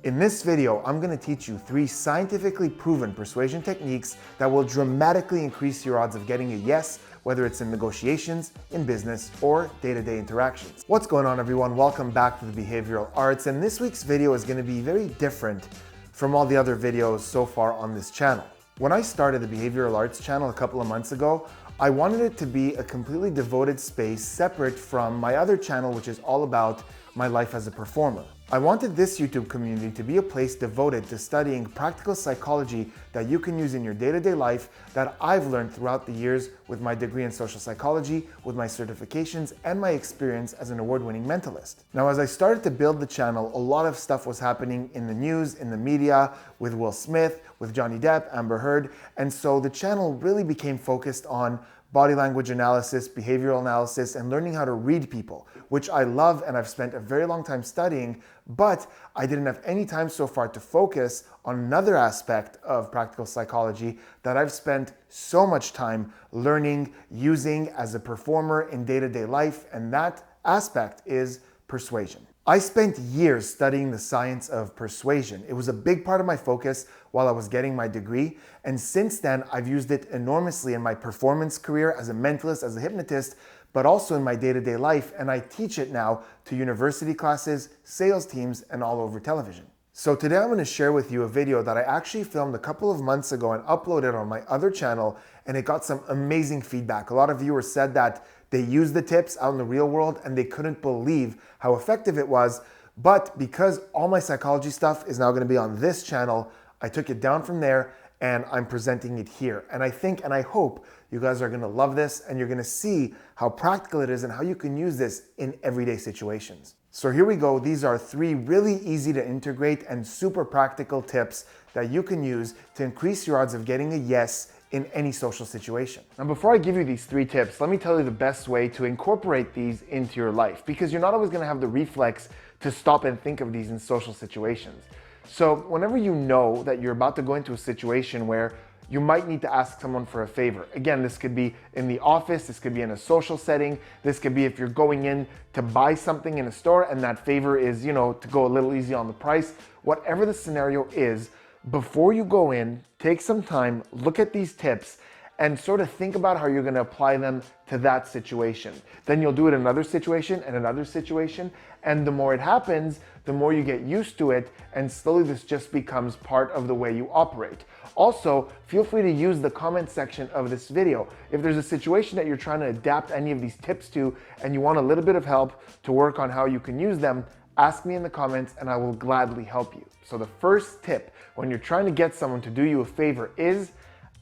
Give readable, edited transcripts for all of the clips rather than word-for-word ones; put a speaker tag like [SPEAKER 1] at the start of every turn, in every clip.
[SPEAKER 1] In this video, I'm going to teach you 3 scientifically proven persuasion techniques that will dramatically increase your odds of getting a yes, whether it's in negotiations, in business, or day-to-day interactions. What's going on, everyone? Welcome back to the Behavioral Arts, and this week's video is going to be very different from all the other videos so far on this channel. When I started the Behavioral Arts channel a couple of months ago, I wanted it to be a completely devoted space separate from my other channel, which is all about my life as a performer. I wanted this YouTube community to be a place devoted to studying practical psychology that you can use in your day-to-day life that I've learned throughout the years with my degree in social psychology, with my certifications, and my experience as an award-winning mentalist. Now, as I started to build the channel, a lot of stuff was happening in the news, in the media, with Will Smith, with Johnny Depp, Amber Heard, and so the channel really became focused on body language analysis, behavioral analysis, and learning how to read people, which I love and I've spent a very long time studying, but I didn't have any time so far to focus on another aspect of practical psychology that I've spent so much time learning, using as a performer in day-to-day life, and that aspect is persuasion. I spent years studying the science of persuasion. It was a big part of my focus while I was getting my degree, and since then I've used it enormously in my performance career as a mentalist, as a hypnotist, but also in my day-to-day life, and I teach it now to university classes, sales teams, and all over television. So today I'm going to share with you a video that I actually filmed a couple of months ago and uploaded on my other channel, and it got some amazing feedback. A lot of viewers said that they used the tips out in the real world and they couldn't believe how effective it was, but because all my psychology stuff is now going to be on this channel, I took it down from there and I'm presenting it here. And I think and I hope you guys are going to love this and you're going to see how practical it is and how you can use this in everyday situations. So here we go. These are 3 really easy to integrate and super practical tips that you can use to increase your odds of getting a yes in any social situation. Now, before I give you these 3 tips, let me tell you the best way to incorporate these into your life, because you're not always going to have the reflex to stop and think of these in social situations. So whenever you know that you're about to go into a situation where you might need to ask someone for a favor. Again, this could be in the office, this could be in a social setting, this could be if you're going in to buy something in a store and that favor is, to go a little easy on the price. Whatever the scenario is, before you go in, take some time, look at these tips, and sort of think about how you're going to apply them to that situation. Then you'll do it in another situation and another situation, and the more it happens, the more you get used to it, and slowly this just becomes part of the way you operate. Also, feel free to use the comment section of this video. If there's a situation that you're trying to adapt any of these tips to, and you want a little bit of help to work on how you can use them, ask me in the comments and I will gladly help you. So the first tip when you're trying to get someone to do you a favor is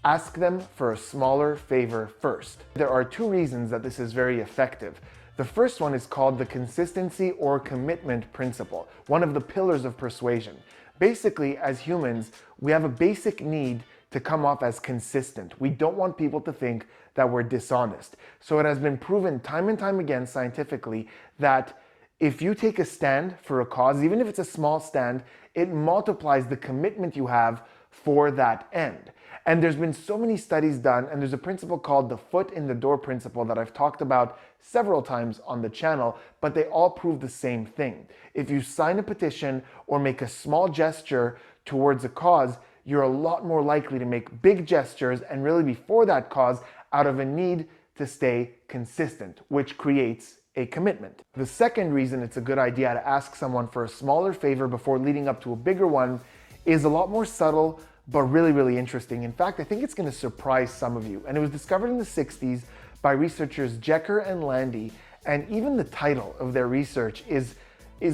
[SPEAKER 1] ask them for a smaller favor first. There are 2 reasons that this is very effective. The first one is called the consistency or commitment principle, one of the pillars of persuasion. Basically, as humans, we have a basic need to come off as consistent. We don't want people to think that we're dishonest. So it has been proven time and time again scientifically that if you take a stand for a cause, even if it's a small stand, it multiplies the commitment you have for that end. And there's been so many studies done, and there's a principle called the foot in the door principle that I've talked about several times on the channel, but they all prove the same thing. If you sign a petition or make a small gesture towards a cause, you're a lot more likely to make big gestures and really be for that cause out of a need to stay consistent, which creates a commitment. The second reason it's a good idea to ask someone for a smaller favor before leading up to a bigger one is a lot more subtle, but really, really interesting. In fact, I think it's going to surprise some of you. And it was discovered in the 60s by researchers Jecker and Landy. And even the title of their research is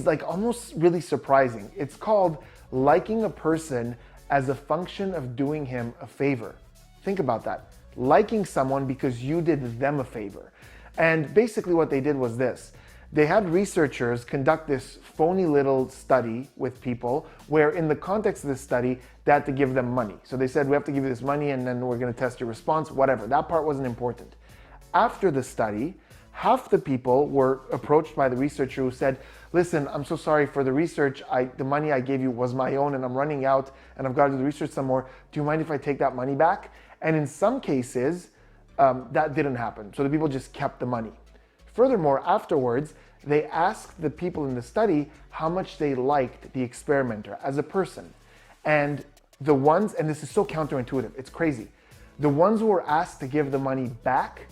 [SPEAKER 1] like almost really surprising. It's called Liking a Person as a Function of Doing Him a Favor. Think about that. Liking someone because you did them a favor. And basically what they did was this. They had researchers conduct this phony little study with people where in the context of this study, they had to give them money. So they said, we have to give you this money and then we're going to test your response, whatever. That part wasn't important. After the study, half the people were approached by the researcher who said, listen, I'm so sorry for the research. The money I gave you was my own and I'm running out and I've got to do the research some more. Do you mind if I take that money back? And in some cases, that didn't happen. So the people just kept the money. Furthermore, afterwards, they asked the people in the study how much they liked the experimenter as a person. And the ones, and this is so counterintuitive, it's crazy. The ones who were asked to give the money back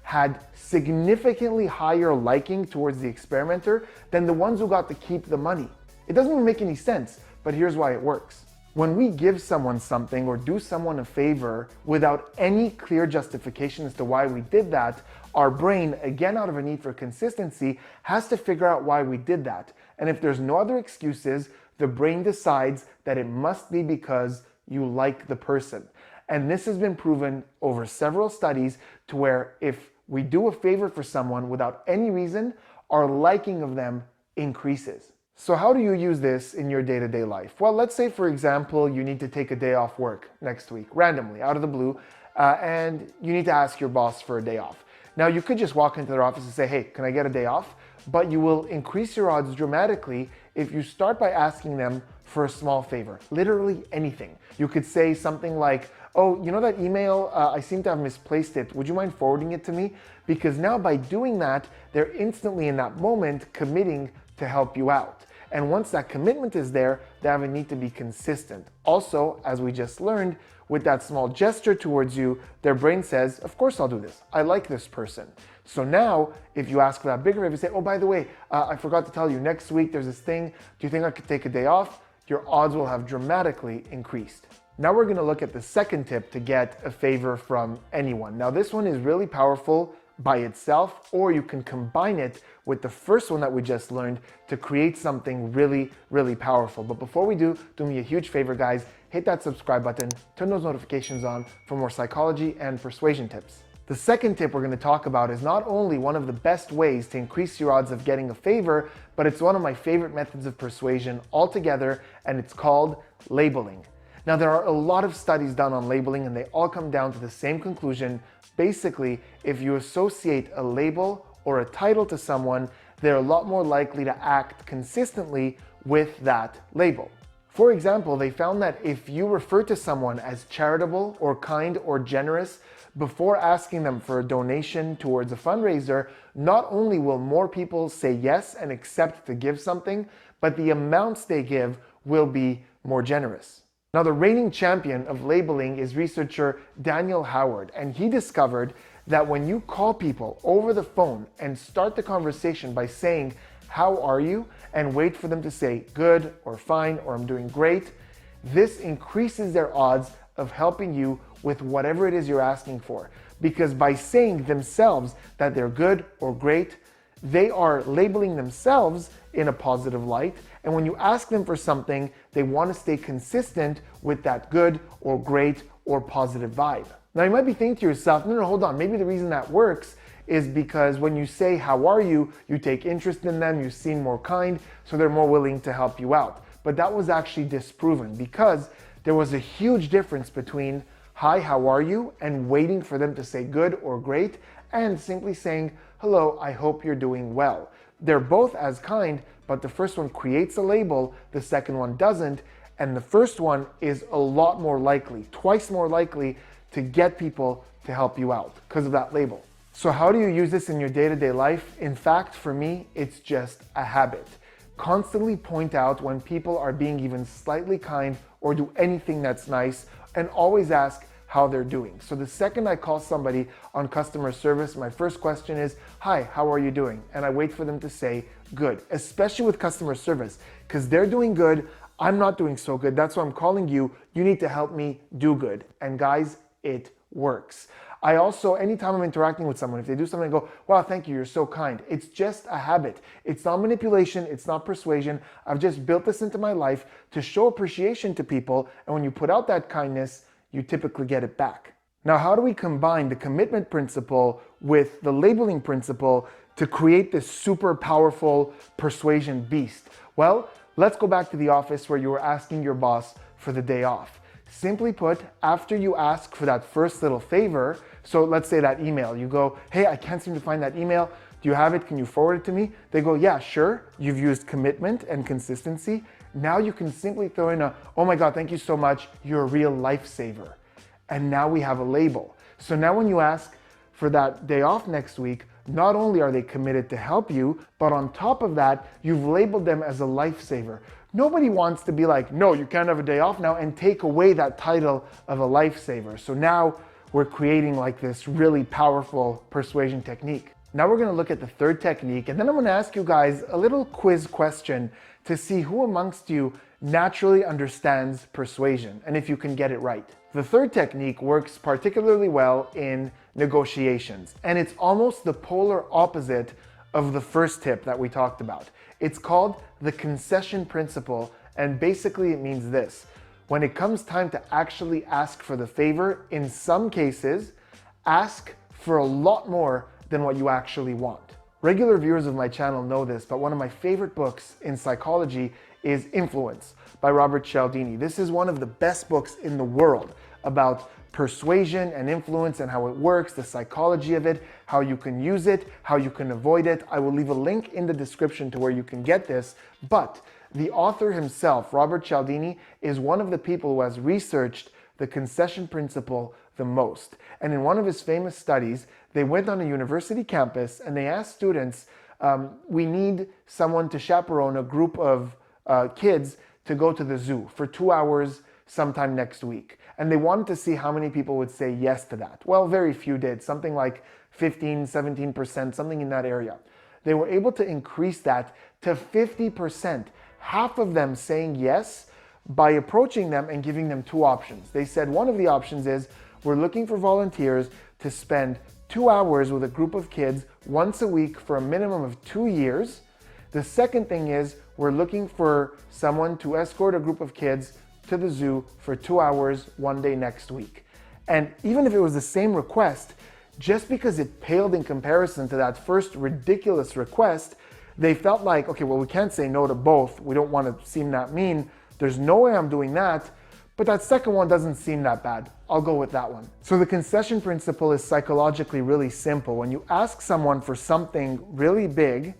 [SPEAKER 1] had significantly higher liking towards the experimenter than the ones who got to keep the money. It doesn't even make any sense, but here's why it works. When we give someone something or do someone a favor without any clear justification as to why we did that, our brain, again out of a need for consistency, has to figure out why we did that. And if there's no other excuses, the brain decides that it must be because you like the person. And this has been proven over several studies to where if we do a favor for someone without any reason, our liking of them increases. So how do you use this in your day-to-day life? Well, let's say, for example, you need to take a day off work next week, randomly, out of the blue, and you need to ask your boss for a day off. Now, you could just walk into their office and say, hey, can I get a day off? But you will increase your odds dramatically if you start by asking them for a small favor, literally anything. You could say something like, oh, you know that email, I seem to have misplaced it. Would you mind forwarding it to me? Because now by doing that, they're instantly in that moment committing to help you out. And once that commitment is there, they have a need to be consistent. Also, as we just learned, with that small gesture towards you, their brain says, of course I'll do this. I like this person. So now, if you ask for that bigger favor, you say, oh, by the way, I forgot to tell you, next week there's this thing. Do you think I could take a day off? Your odds will have dramatically increased. Now we're gonna look at the second tip to get a favor from anyone. Now this one is really powerful by itself, or you can combine it with the first one that we just learned to create something really, really powerful. But before we do me a huge favor, guys, hit that subscribe button, turn those notifications on for more psychology and persuasion tips. The second tip we're going to talk about is not only one of the best ways to increase your odds of getting a favor, but it's one of my favorite methods of persuasion altogether, and it's called labeling. Now, there are a lot of studies done on labeling, and they all come down to the same conclusion. Basically, if you associate a label or a title to someone, they're a lot more likely to act consistently with that label. For example, they found that if you refer to someone as charitable or kind or generous before asking them for a donation towards a fundraiser, not only will more people say yes and accept to give something, but the amounts they give will be more generous. Now, the reigning champion of labeling is researcher Daniel Howard, and he discovered that when you call people over the phone and start the conversation by saying, how are you? And wait for them to say good or fine or I'm doing great, this increases their odds of helping you with whatever it is you're asking for. Because by saying themselves that they're good or great, they are labeling themselves in a positive light. And when you ask them for something, they want to stay consistent with that good or great or positive vibe. Now, you might be thinking to yourself, no, hold on. Maybe the reason that works is because when you say, how are you, you take interest in them, you seem more kind, so they're more willing to help you out. But that was actually disproven because there was a huge difference between hi, how are you, and waiting for them to say good or great, and simply saying, hello, I hope you're doing well. They're both as kind, but the first one creates a label, the second one doesn't, and the first one is a lot more likely, twice more likely to get people to help you out because of that label. So how do you use this in your day-to-day life? In fact, for me, it's just a habit. Constantly point out when people are being even slightly kind or do anything that's nice, and always ask how they're doing. So the second I call somebody on customer service, my first question is, hi, how are you doing? And I wait for them to say good, especially with customer service, because they're doing good, I'm not doing so good. That's why I'm calling you. You need to help me do good. And guys, it works. I also, anytime I'm interacting with someone, if they do something, I go, wow, thank you, you're so kind. It's just a habit. It's not manipulation, it's not persuasion. I've just built this into my life to show appreciation to people. And when you put out that kindness, you typically get it back. Now, how do we combine the commitment principle with the labeling principle to create this super powerful persuasion beast? Well, let's go back to the office where you were asking your boss for the day off. Simply put, after you ask for that first little favor, so let's say that email, you go, hey, I can't seem to find that email. Do you have it? Can you forward it to me? They go, yeah, sure. You've used commitment and consistency. Now you can simply throw in a, oh my God, thank you so much. You're a real lifesaver. And now we have a label. So now when you ask for that day off next week, not only are they committed to help you, but on top of that, you've labeled them as a lifesaver. Nobody wants to be like, no, you can't have a day off now, and take away that title of a lifesaver. So now we're creating like this really powerful persuasion technique. Now we're gonna look at the third technique, and then I'm gonna ask you guys a little quiz question to see who amongst you naturally understands persuasion and if you can get it right. The third technique works particularly well in negotiations, and it's almost the polar opposite of the first tip that we talked about. It's called the concession principle, and basically it means this: when it comes time to actually ask for the favor, in some cases, ask for a lot more than what you actually want. Regular viewers of my channel know this, but one of my favorite books in psychology is Influence by Robert Cialdini. This is one of the best books in the world about persuasion and influence and how it works, the psychology of it, how you can use it, how you can avoid it. I will leave a link in the description to where you can get this, but the author himself, Robert Cialdini, is one of the people who has researched the concession principle the most. And in one of his famous studies, they went on a university campus and they asked students, we need someone to chaperone a group of kids to go to the zoo for 2 hours sometime next week. And they wanted to see how many people would say yes to that. Well, very few did, something like 15, 17%, something in that area. They were able to increase that to 50%, half of them saying yes, by approaching them and giving them two options. They said one of the options is, we're looking for volunteers to spend 2 hours with a group of kids once a week for a minimum of 2 years. The second thing is, we're looking for someone to escort a group of kids to the zoo for 2 hours one day next week. And even if it was the same request, just because it paled in comparison to that first ridiculous request, they felt like, okay, well, we can't say no to both. We don't want to seem that mean. There's no way I'm doing that. But that second one doesn't seem that bad. I'll go with that one. So the concession principle is psychologically really simple. When you ask someone for something really big,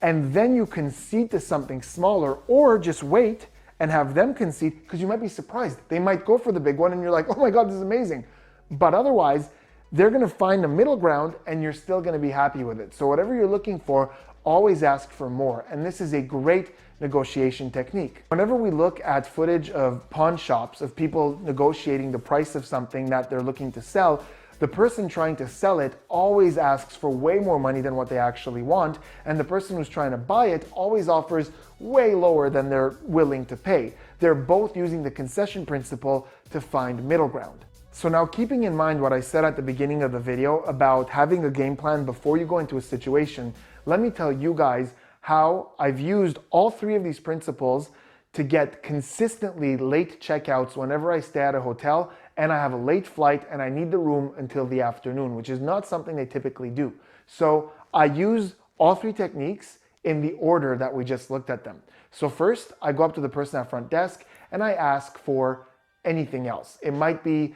[SPEAKER 1] and then you concede to something smaller, or just wait and have them concede, because you might be surprised. They might go for the big one and you're like, oh my God, this is amazing. But otherwise, they're gonna find a middle ground and you're still gonna be happy with it. So whatever you're looking for, always ask for more. And this is a great negotiation technique. Whenever we look at footage of pawn shops, of people negotiating the price of something that they're looking to sell, the person trying to sell it always asks for way more money than what they actually want, and the person who's trying to buy it always offers way lower than they're willing to pay. They're both using the concession principle to find middle ground. So now, keeping in mind what I said at the beginning of the video about having a game plan before you go into a situation, let me tell you guys how I've used all three of these principles to get consistently late checkouts whenever I stay at a hotel and I have a late flight and I need the room until the afternoon, which is not something they typically do. So I use all three techniques in the order that we just looked at them. So first, I go up to the person at front desk and I ask for anything else. It might be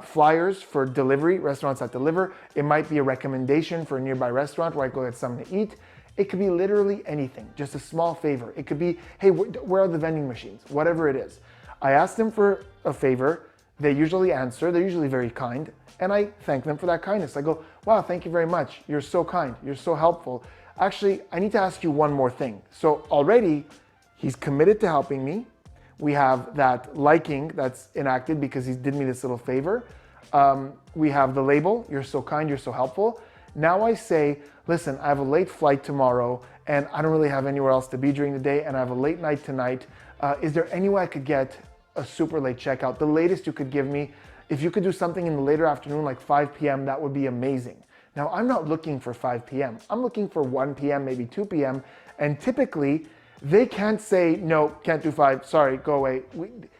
[SPEAKER 1] flyers for delivery, restaurants that deliver. It might be a recommendation for a nearby restaurant where I go get something to eat. It could be literally anything, just a small favor. It could be, hey, where are the vending machines? Whatever it is. I ask them for a favor. They usually answer. They're usually very kind. And I thank them for that kindness. I go, wow, thank you very much. You're so kind. You're so helpful. Actually, I need to ask you one more thing. So already he's committed to helping me. We have that liking that's enacted because he did me this little favor. We have the label, you're so kind, you're so helpful. Now I say, listen, I have a late flight tomorrow and I don't really have anywhere else to be during the day and I have a late night tonight. Is there any way I could get a super late checkout? The latest you could give me, if you could do something in the later afternoon, like 5 p.m., that would be amazing. Now, I'm not looking for 5 p.m. I'm looking for 1 p.m., maybe 2 p.m. And typically, they can't say, no, can't do 5, sorry, go away.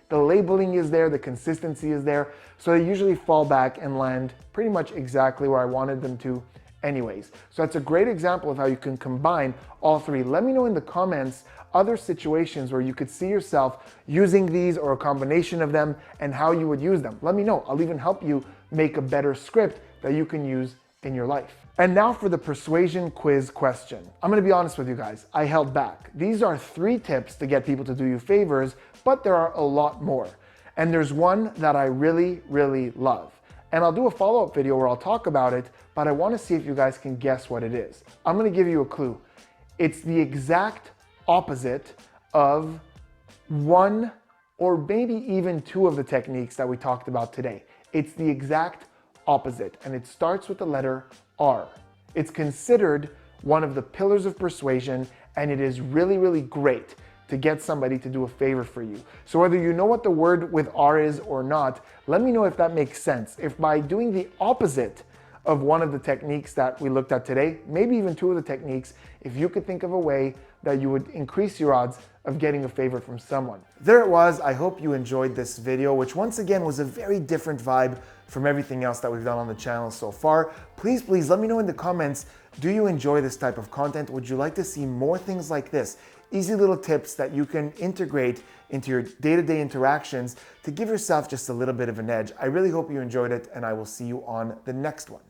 [SPEAKER 1] The labeling is there, the consistency is there. So they usually fall back and land pretty much exactly where I wanted them to anyways. So that's a great example of how you can combine all three. Let me know in the comments other situations where you could see yourself using these or a combination of them and how you would use them. Let me know. I'll even help you make a better script that you can use in your life. And now for the persuasion quiz question. I'm gonna be honest with you guys, I held back. These are 3 tips to get people to do you favors, but there are a lot more. And there's one that I really, really love. And I'll do a follow-up video where I'll talk about it, but I want to see if you guys can guess what it is. I'm going to give you a clue. It's the exact opposite of one or maybe even two of the techniques that we talked about today. It's the exact opposite, and it starts with the letter R. It's considered one of the pillars of persuasion, and it is really, really great to get somebody to do a favor for you. So whether you know what the word with R is or not, let me know if that makes sense. If by doing the opposite of one of the techniques that we looked at today, maybe even two of the techniques, if you could think of a way that you would increase your odds of getting a favor from someone. There it was. I hope you enjoyed this video, which once again was a very different vibe from everything else that we've done on the channel so far. Please let me know in the comments, do you enjoy this type of content? Would you like to see more things like this? Easy little tips that you can integrate into your day-to-day interactions to give yourself just a little bit of an edge. I really hope you enjoyed it, and I will see you on the next one.